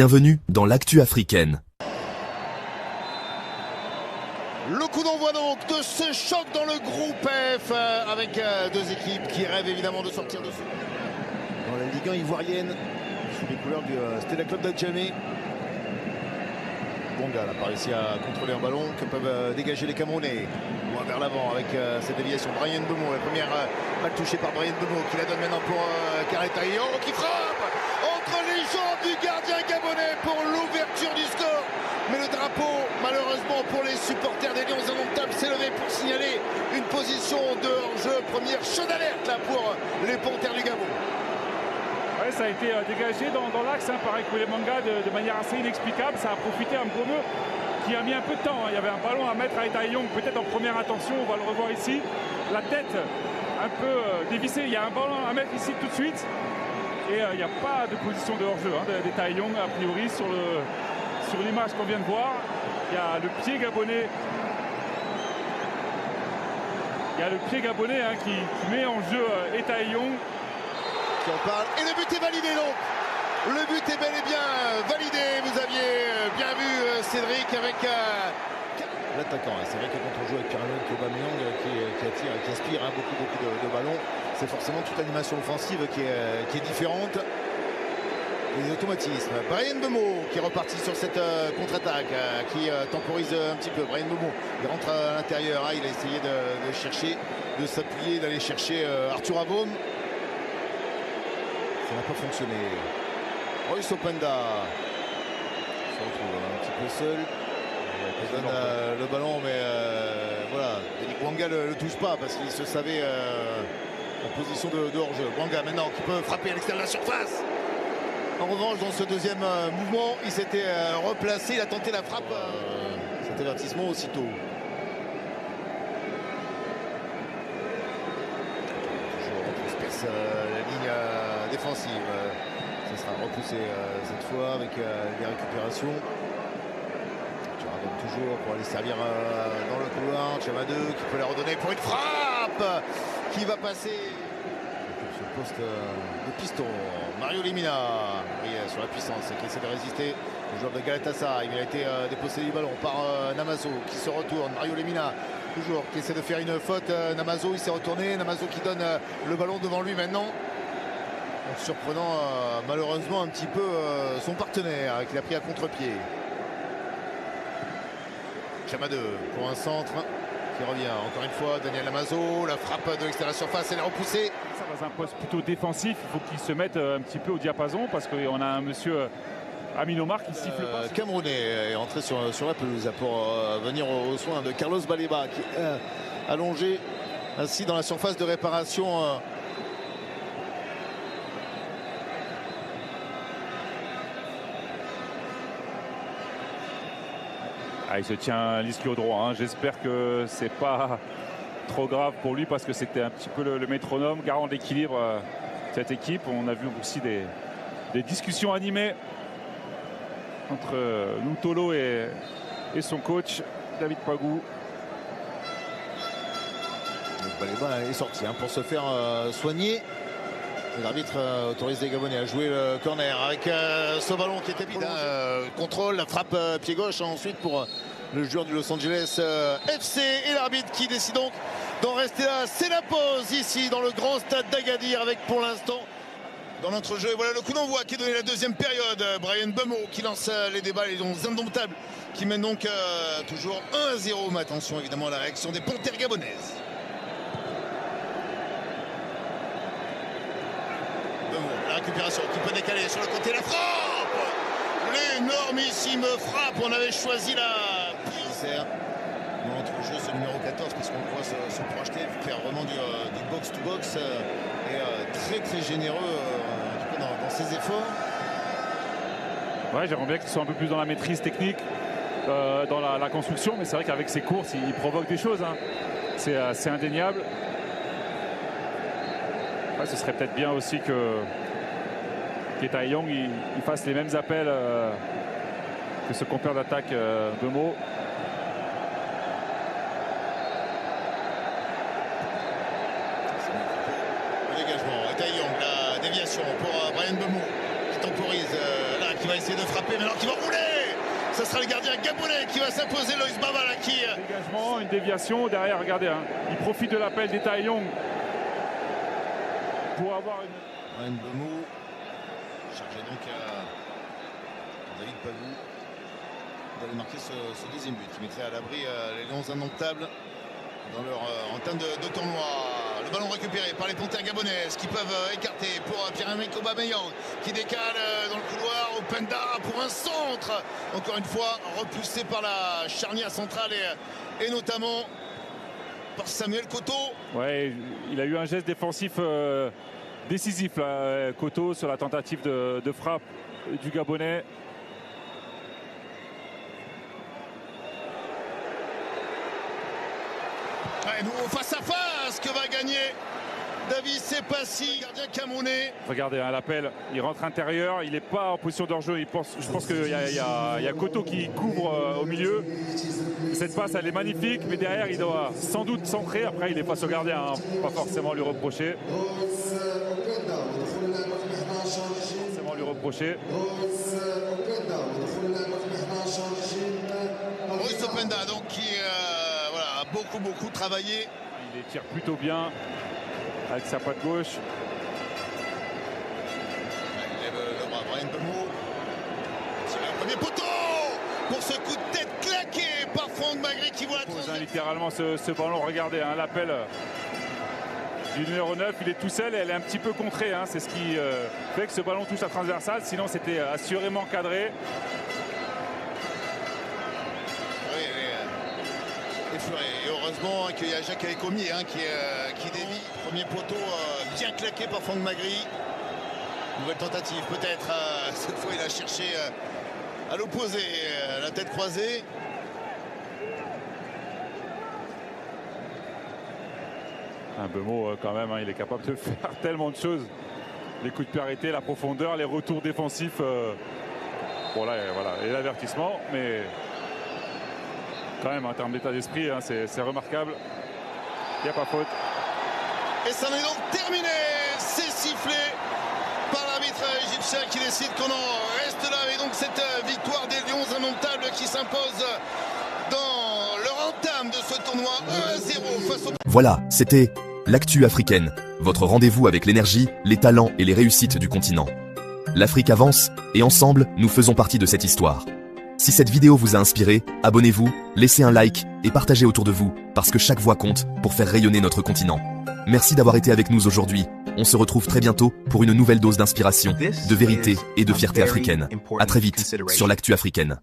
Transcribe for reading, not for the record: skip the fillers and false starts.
Bienvenue dans l'actu africaine. Le coup d'envoi donc de ce choc dans le groupe F avec deux équipes qui rêvent évidemment de sortir de ce... Dans la Ligue 1 ivoirienne, sous les couleurs du Stella Club d'Adjamé. Bonga n'a pas réussi à contrôler un ballon que peuvent dégager les Camerounais. Moins vers l'avant avec cette déviation. Bryan Mbeumo, la première balle touchée par Bryan Mbeumo qui la donne maintenant pour Kareta Iyo qui frappe entre les jambes du gardien gabonais pour l'ouverture du score. Mais le drapeau, malheureusement pour les supporters des Lions indomptables, s'est levé pour signaler une position de hors-jeu. Première chaude d'alerte là pour les Panthères du Gabon. Ouais, ça a été dégagé dans l'axe par Ekwelemanga de manière assez inexplicable. Ça a profité à Mbeumo qui a mis un peu de temps. Il y avait un ballon à mettre à Eta Young, peut-être en première intention, on va le revoir ici. La tête un peu dévissée. Il y a un ballon à mettre ici tout de suite. Et il n'y a pas de position de hors-jeu d'Eta Young, a priori, sur l'image qu'on vient de voir. Il y a le pied gabonais. Il y a le pied gabonais qui met en jeu Eta Young. Qui en parle. Et le but est validé donc. Le but est bel et bien validé. Vous aviez bien vu Cédric avec l'attaquant. C'est vrai que quand on joue avec Pierre-Emmanuel Aubameyang qui attire et qui aspire beaucoup de ballons, c'est forcément toute l'animation offensive qui est différente. Les automatismes. Bryan Mbeumo qui est reparti sur cette contre-attaque, qui temporise un petit peu. Bryan Mbeumo, il rentre à l'intérieur. Il a essayé de chercher, de s'appuyer, d'aller chercher Arthur Abom. Ça n'a pas fonctionné. Royce Openda se retrouve un petit peu seul. Il donne le ballon, mais voilà. Denis Bouanga ne le touche pas parce qu'il se savait en position de hors-jeu. Bouanga maintenant qui peut frapper à l'extérieur de la surface. En revanche, dans ce deuxième mouvement, il s'était replacé. Il a tenté la frappe. Cet avertissement aussitôt. Toujours on transperce la ligne défensive. Ça sera repoussé cette fois avec des récupérations. Toujours pour aller servir dans le couloir. Chamadeux qui peut la redonner pour une frappe qui va passer sur le poste de piston. Mario Lemina sur la puissance qui essaie de résister. Le joueur de Galatasaray, il a été dépossédé du ballon par Namazo qui se retourne. Mario Lemina toujours qui essaie de faire une faute. Namazo il s'est retourné. Namazo qui donne le ballon devant lui maintenant. En surprenant malheureusement un petit peu son partenaire qu'il a pris à contre-pied. Chamadeux pour un centre qui revient encore une fois. Daniel Namazo, la frappe de l'extérieur surface, elle est repoussée. Ça dans un poste plutôt défensif, il faut qu'il se mette un petit peu au diapason parce qu'on a un monsieur Amin Omar qui siffle pas. Camerounais est entré sur la pelouse pour venir aux soins de Carlos Baleba qui est allongé ainsi dans la surface de réparation. Il se tient l'ischio droit. J'espère que c'est pas trop grave pour lui parce que c'était un petit peu le métronome, garant d'équilibre cette équipe. On a vu aussi des discussions animées entre Ntolo et son coach David Pagou. Baleba est sorti pour se faire soigner. L'arbitre autorise les Gabonais à jouer le corner avec ce ballon qui était vide. Contrôle, la frappe pied gauche ensuite pour le joueur du Los Angeles FC. Et l'arbitre qui décide donc d'en rester là. C'est la pause ici dans le grand stade d'Agadir avec pour l'instant dans l'entrejeu. Voilà le coup d'envoi qui est donné la deuxième période. Bryan Mbeumo qui lance les débats, les Lions indomptables qui mènent donc toujours 1-0. Mais attention évidemment à la réaction des Panthères gabonaises. La récupération qui peut décaler sur le côté, la frappe, l'énormissime frappe. On avait choisi la piste. L'entrejeu, ce numéro 14, parce qu'on le voit se projeter, faire vraiment du box-to-box et très généreux en tout cas dans ses efforts. Ouais, j'aimerais bien qu'il soit un peu plus dans la maîtrise technique, dans la construction, mais c'est vrai qu'avec ses courses, il provoque des choses. C'est indéniable. Ouais, ce serait peut-être bien aussi que Eta Young il fasse les mêmes appels que ce compère d'attaque Mbeumo. Le dégagement, Eta Young, la déviation pour Bryan Mbeumo qui temporise là, qui va essayer de frapper, mais alors qui va rouler. Ce sera le gardien gabonais qui va s'imposer, Loïs Babala qui... Dégagement, une déviation, derrière, regardez, hein, il profite de l'appel des Taillon pour avoir une... Ryan Bemou, chargé donc à David Pavou d'aller marquer ce deuxième but qui mettrait à l'abri les Lions indomptables dans leur entame de tournoi. Le ballon récupéré par les Panthères gabonaises qui peuvent écarter pour Pierre-Emerick Aubameyang qui décale dans le couloir. Openda pour un centre, encore une fois repoussé par la charnière centrale et notamment par Samuel Koto. Ouais, il a eu un geste défensif décisif là, Koto, sur la tentative de frappe du Gabonais. Ouais, nouveau face à face que va gagner David Sepassi, gardien camerounais. Regardez, hein, l'appel, il rentre intérieur, il n'est pas en position d'hors-jeu. Je pense qu'il y a Koto qui couvre au milieu. Cette passe, elle est magnifique, mais derrière, il doit sans doute centrer. Après, il est face au gardien, hein, pas forcément lui reprocher. Bruce Openda, donc qui a beaucoup travaillé. Il les tire plutôt bien avec sa patte gauche. Il lève le bras, Brian Bemou. Tire un premier poteau pour ce coup de tête claqué par Franck Magri qui voit la transition. Littéralement ce ballon, regardez, hein, l'appel du numéro 9, il est tout seul et elle est un petit peu contrée, hein, c'est ce qui fait que ce ballon touche la transversale, sinon c'était assurément cadré. Oui, effleuré. Et heureusement qu'il y a Jacques Aikomi qui dévie. Premier poteau bien claqué par Franck Magri. Nouvelle tentative peut-être. Cette fois il a cherché à l'opposé, la tête croisée. Un Bemou quand même, hein, il est capable de faire tellement de choses. Les coups de pied arrêtés, la profondeur, les retours défensifs. Bon là, voilà, et l'avertissement, mais quand même en termes d'état d'esprit, hein, c'est remarquable. Il n'y a pas faute. Et ça en est donc terminé. C'est sifflé par l'arbitre égyptien qui décide qu'on en reste là. Et donc cette victoire des Lions indomptables qui s'impose dans leur entame de ce tournoi 1-0 face au... Voilà, c'était l'actu africaine, votre rendez-vous avec l'énergie, les talents et les réussites du continent. L'Afrique avance, et ensemble, nous faisons partie de cette histoire. Si cette vidéo vous a inspiré, abonnez-vous, laissez un like et partagez autour de vous, parce que chaque voix compte pour faire rayonner notre continent. Merci d'avoir été avec nous aujourd'hui. On se retrouve très bientôt pour une nouvelle dose d'inspiration, de vérité et de fierté africaine. À très vite sur l'actu africaine.